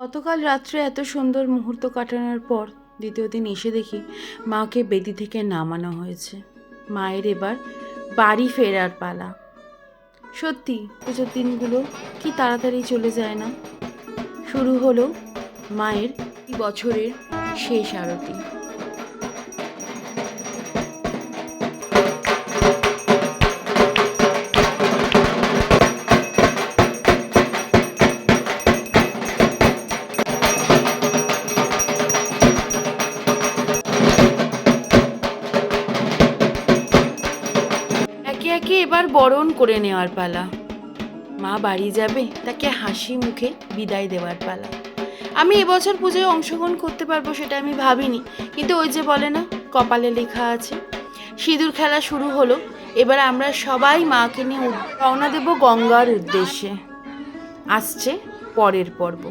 গতকাল রাত্রে এত সুন্দর মুহূর্ত কাটানোর পর দ্বিতীয় দিন এসে দেখি মাকে বেদি থেকে নামানো হয়েছে। মায়ের এবার বাড়ি ফেরার পালা। সত্যি পুজোর দিনগুলো কি তাড়াতাড়ি চলে যায় না। শুরু হলো মায়ের এই বছরের শেষ আরতি। একে একে এবার বরণ করে নেওয়ার পালা। মা বাড়ি যাবে, তাকে হাসি মুখে বিদায় দেওয়ার পালা। আমি এবছর পুজোয় অংশগ্রহণ করতে পারবো সেটা আমি ভাবিনি, কিন্তু ওই যে বলে না, কপালে লেখা আছে। সিঁদুর খেলা শুরু হলো। এবার আমরা সবাই মাকে নিয়ে রওনা দেব গঙ্গার উদ্দেশ্যে। আসছে পরের পর্ব।